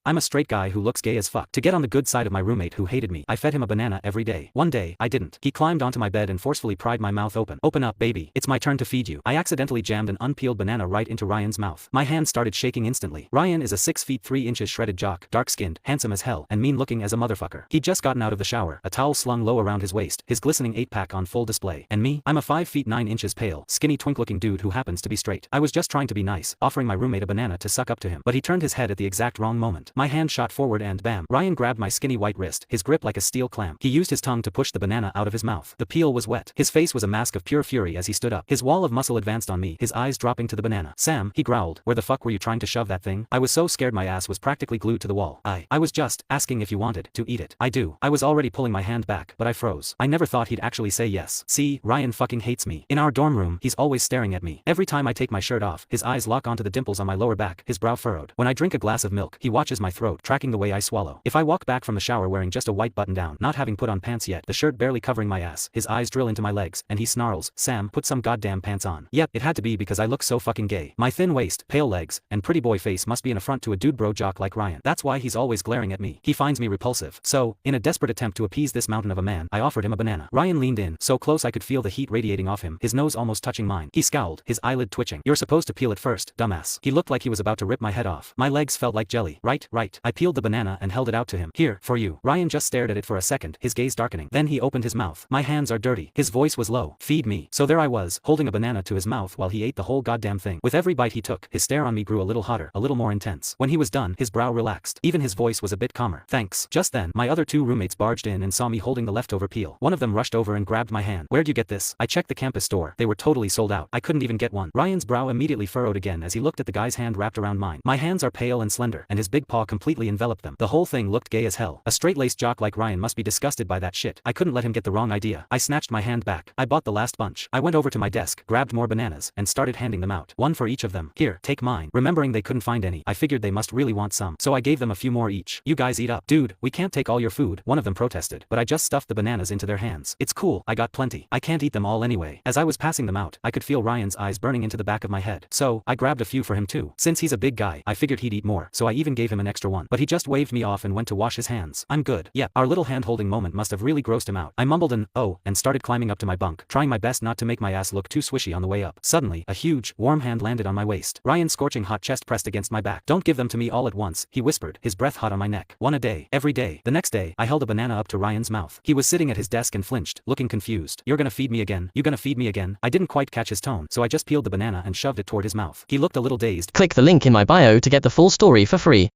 I'm a straight guy who looks gay as fuck. To get on the good side of my roommate who hated me, I fed him a banana every day. One day, I didn't. He climbed onto my bed and forcefully pried my mouth open. Open up, baby. It's my turn to feed you. I accidentally jammed an unpeeled banana right into Ryan's mouth. My hand started shaking instantly. Ryan is a 6 feet 3 inches shredded jock, dark-skinned, handsome as hell, and mean-looking as a motherfucker. He'd just gotten out of the shower, a towel slung low around his waist, his glistening 8-pack on full display. And me? I'm a 5 feet 9 inches pale, skinny twink-looking dude who happens to be straight. I was just trying to be nice, offering my roommate a banana to suck up to him, but he turned his head at the exact wrong moment. My hand shot forward and bam. Ryan grabbed my skinny white wrist, his grip like a steel clamp. He used his tongue to push the banana out of his mouth. The peel was wet. His face was a mask of pure fury as he stood up. His wall of muscle advanced on me, his eyes dropping to the banana. Sam, he growled, where the fuck were you trying to shove that thing? I was so scared my ass was practically glued to the wall. I was just asking if you wanted to eat it. I do. I was already pulling my hand back, but I froze. I never thought he'd actually say yes. See, Ryan fucking hates me. In our dorm room, he's always staring at me. Every time I take my shirt off, his eyes lock onto the dimples on my lower back, his brow furrowed. When I drink a glass of milk, he watches my throat, tracking the way I swallow. If I walk back from the shower wearing just a white button down, not having put on pants yet, the shirt barely covering my ass, his eyes drill into my legs, and he snarls, Sam, put some goddamn pants on. Yep, it had to be because I look so fucking gay. My thin waist, pale legs, and pretty boy face must be an affront to a dude bro jock like Ryan. That's why he's always glaring at me. He finds me repulsive. So, in a desperate attempt to appease this mountain of a man, I offered him a banana. Ryan leaned in, so close I could feel the heat radiating off him, his nose almost touching mine. He scowled, his eyelid twitching. You're supposed to peel it first, dumbass. He looked like he was about to rip my head off. My legs felt like jelly. Right. I peeled the banana and held it out to him. Here, for you. Ryan just stared at it for a second, his gaze darkening. Then he opened his mouth. My hands are dirty. His voice was low. Feed me. So there I was, holding a banana to his mouth while he ate the whole goddamn thing. With every bite he took, his stare on me grew a little hotter, a little more intense. When he was done, his brow relaxed. Even his voice was a bit calmer. Thanks. Just then, my other two roommates barged in and saw me holding the leftover peel. One of them rushed over and grabbed my hand. Where'd you get this? I checked the campus store. They were totally sold out. I couldn't even get one. Ryan's brow immediately furrowed again as he looked at the guy's hand wrapped around mine. My hands are pale and slender, and his big paw completely enveloped them. The whole thing looked gay as hell. A straight-laced jock like Ryan must be disgusted by that shit. I couldn't let him get the wrong idea. I snatched my hand back. I bought the last bunch. I went over to my desk, grabbed more bananas, and started handing them out. One for each of them. Here, take mine. Remembering they couldn't find any, I figured they must really want some. So I gave them a few more each. You guys eat up. Dude, we can't take all your food, one of them protested, but I just stuffed the bananas into their hands. It's cool, I got plenty. I can't eat them all anyway. As I was passing them out, I could feel Ryan's eyes burning into the back of my head. So, I grabbed a few for him too. Since he's a big guy, I figured he'd eat more, so I even gave him an extra one. But he just waved me off and went to wash his hands. I'm good. Yep, our little hand-holding moment must have really grossed him out. I mumbled an, oh, and started climbing up to my bunk, trying my best not to make my ass look too swishy on the way up. Suddenly, a huge, warm hand landed on my waist. Ryan's scorching hot chest pressed against my back. Don't give them to me all at once, he whispered, his breath hot on my neck. One a day. Every day. The next day, I held a banana up to Ryan's mouth. He was sitting at his desk and flinched, looking confused. You're gonna feed me again? You gonna feed me again? I didn't quite catch his tone, so I just peeled the banana and shoved it toward his mouth. He looked a little dazed. Click the link in my bio to get the full story for free.